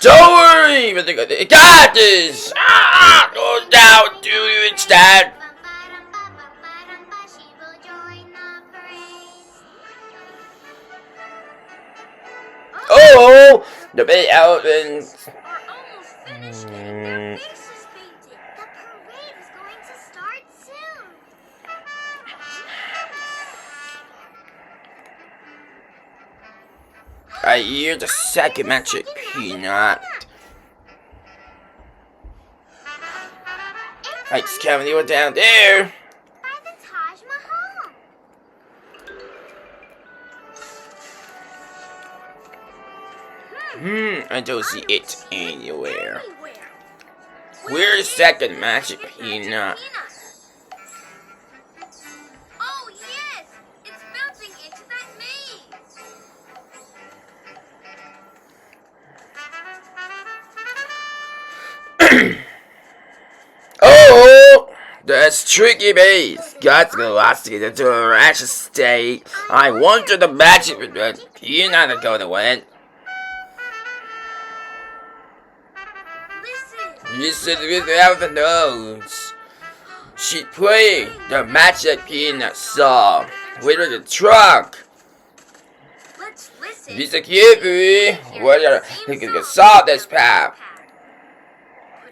Don't worry, but they got this. Go down to you instead. Oh, the big elephants. I hear the second magic peanut. Thanks, Kevin, you were down there. I don't see it anywhere. Where's second magic peanut? Oh yes, it's bouncing into that maze. Oh, that's tricky maze. Got the last to get into a ratchet state. I wanted the magic peanut to go to win. Listen without the nose. She played the magic peanut song with the trunk. Let's listen. Listen carefully. What are you can solve this path?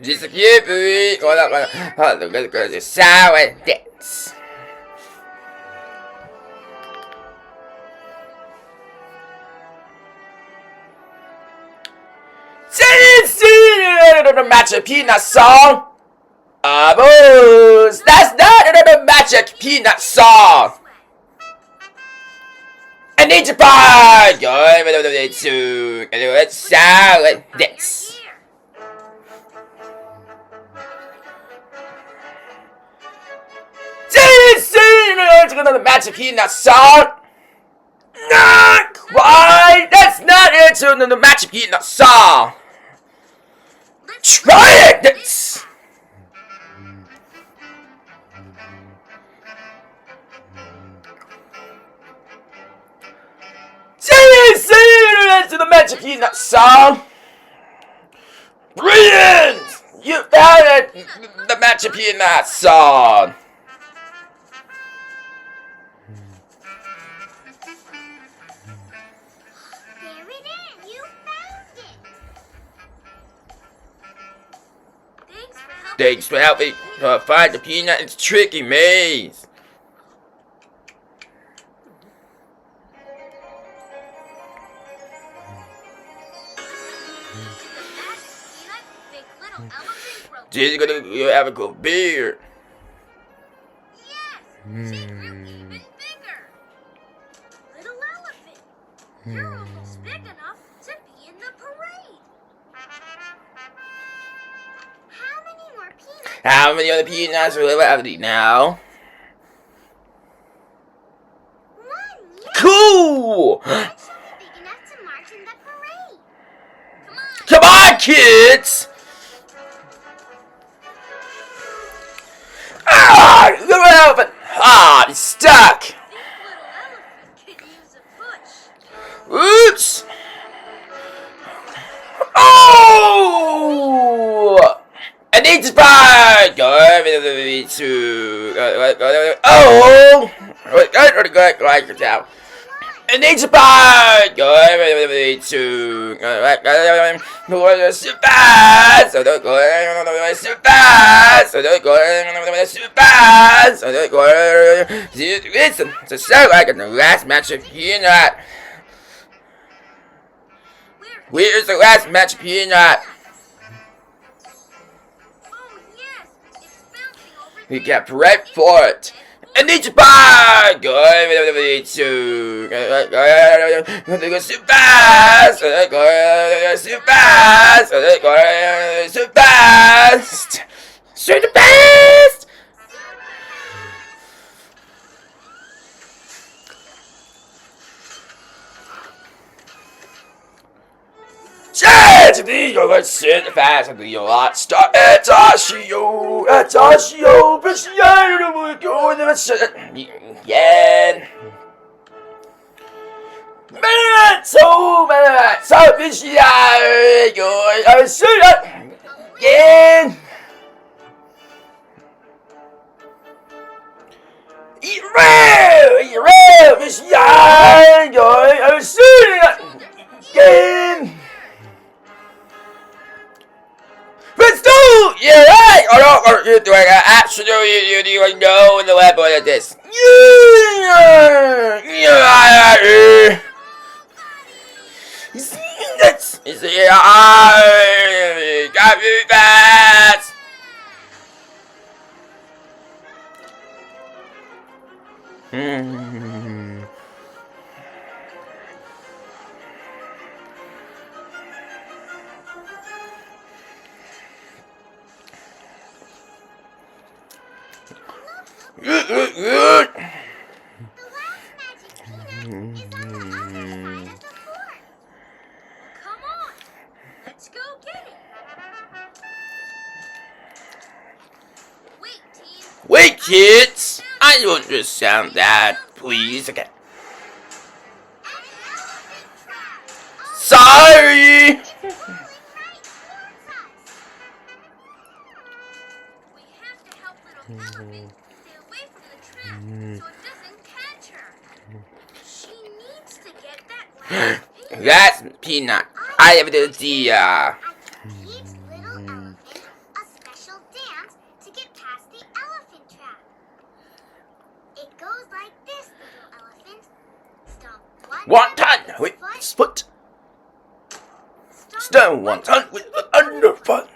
Listen carefully. Look at the sound and dance. The magic peanut song. Boos, that's not the magic peanut song. I need to buy. Let's sound like this. The magic peanut song. Not quite. That's not it. The magic peanut song. Try it! This to the magic peanut song. Brilliant! You found it! The magic peanut song. Thanks for helping find the peanut. It's tricky maze. She's gonna have a good beard. Yes, she's really even bigger. Little elephant, you're almost big enough to be in the parade. How many other peanuts are left now? One. Cool! Big enough to march in the parade. Come on, kids! Little elephant! It's stuck! This little elephant could use a push. Oops! Oh! I need to buy. Oh! I need to buy. Listen, to sound like in the last match of peanut. Where's the last match of peanut? We got right for it. I need to buy. Go so fast. So fast. So the best. Let's sit fast and do a lot. Start Atashio, yeah. Man, so bad. So fishy. You're shoot again. Eat real, fishy. You're shooting again. Let's do! Yeah, right! Oh, no, you're doing it. Absolutely, you don't know the level of this. Yeah! You see that? You see, got me fast! Good. The last magic peanut is on the other side of the fort. Come on, let's go get it. Wait, team. Wait, kids! I don't understand that. Please, again. Sorry! We have to help little elephant stay away from the trap so it doesn't catch her. She needs to get that last peanut. That's peanut. I have an idea. I can teach little elephant a special dance to get past the elephant trap. It goes like this, little elephant. Stomp One ton with foot. Stone one ton with the underfoot.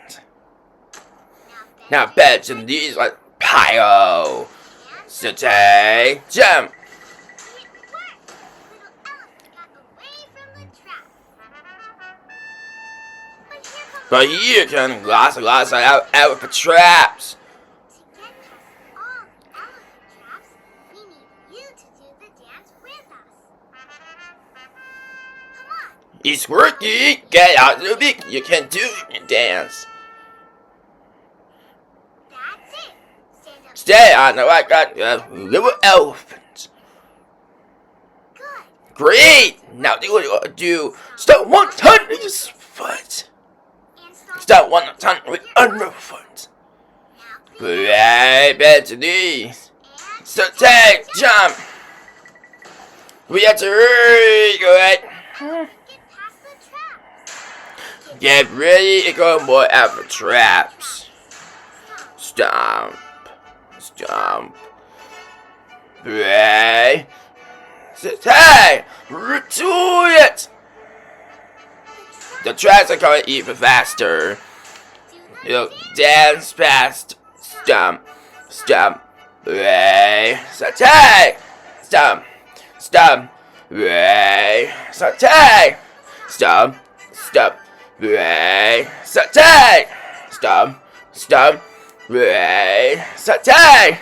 Now beds and these like pile. Stay, jump. It worked! Little elephant got away from the trap. But you can lots out for traps. To get past all the elephant traps, we need you to do the dance with us. Come on. It's working. Get out of the big. You can do it. Dance. That's it. Stand up. Stay on the right got little elephant. Good. Great. Now they will do start one ton with his foot. And stomp. Start one ton with underfoot. Now please. Great. Bed to these. And So take jump. We have to hurry. Good. get past the traps. Get ready to go more out for traps. Stomp. Stomp. Pray. Hey! Do it! The traps are going even faster. You'll dance fast. Stomp. Stomp. Pray. Hey! Stomp. Stomp. Pray. Hey! Stomp. Stomp. Pray. Hey! Stomp. Stomp. Pray. Hey!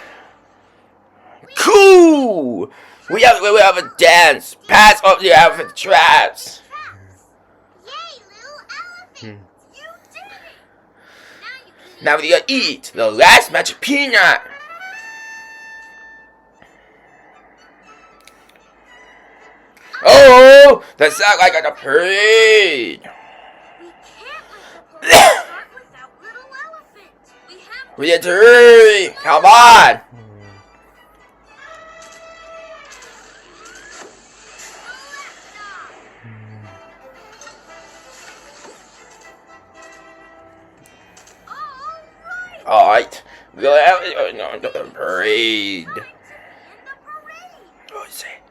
Cool! We have a dance. Pass up the elephant traps. Yay, little elephant! You did it! Now we gotta eat the last magic peanut. Oh, that sounds like a parade. We can't let the parade start without little elephant. We have We have to hurry. Come on. Alright. We'll have the parade. What is it?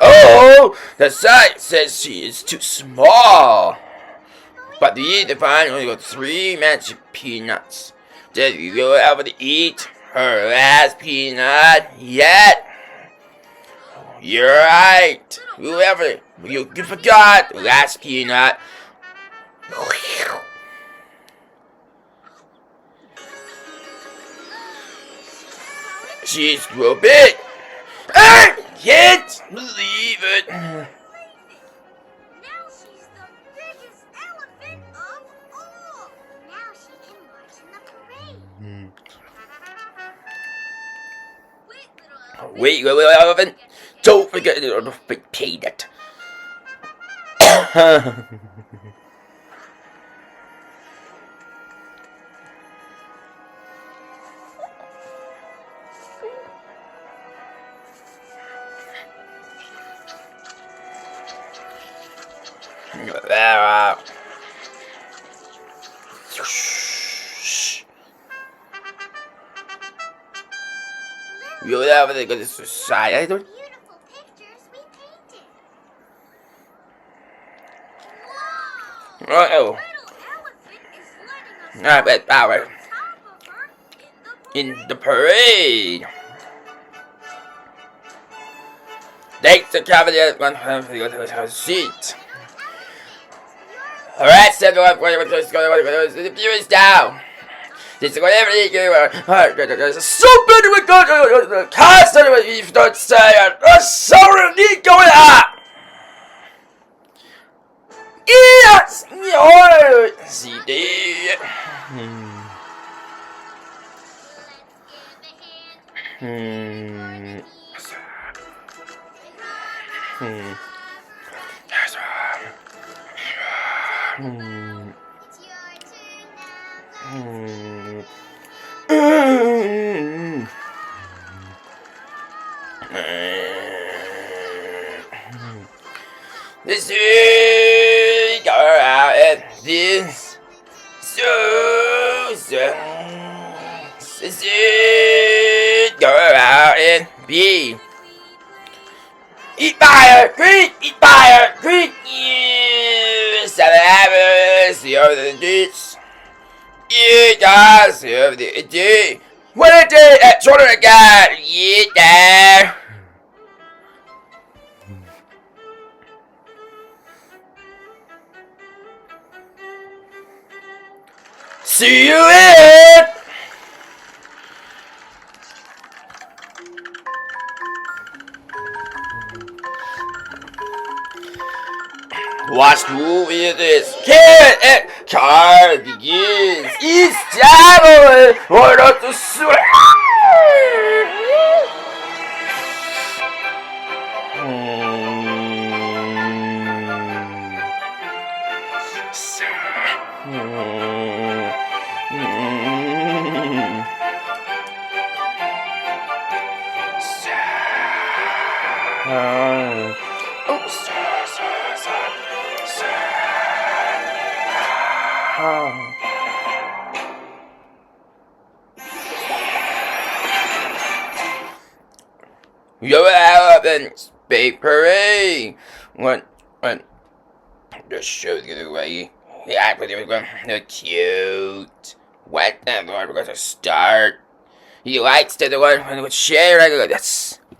Oh, the site says she is too small. But to eat the fine only got 3 magic peanuts. Did you go able to eat her last peanut yet? You're right. Whoever you forgot the last peanut. She's real big. I can't believe it. Now she's the biggest elephant of all. Now she can march in the parade. Wait, little elephant. Wait, little elephant. Don't forget the big peanut. You have to go to society. Beautiful pictures we painted. Whoa! Uh-oh. Little elephant is letting us I bet power on top of her in the parade. Thanks to Cavalier one her seat. Alright, step one, the view is down. This is whatever you do. Somebody would go to the castle if you don't say it. There's someone need going up. Yes! CD. It's your turn now. This is go out and this so this is go out and be eat fire, creek, eat fire, creek. Seven hours, the other digits. You guys have the day. What a day at Jordan again. Yeah, there. See you in. Watch movie this. Kid and car begins. Each travel. What up to sweat? Yo, elephants, big parade. One, just show the other way. Yeah, but there we go. They're cute. What the Lord, we're going to start. He likes to the one with share. That's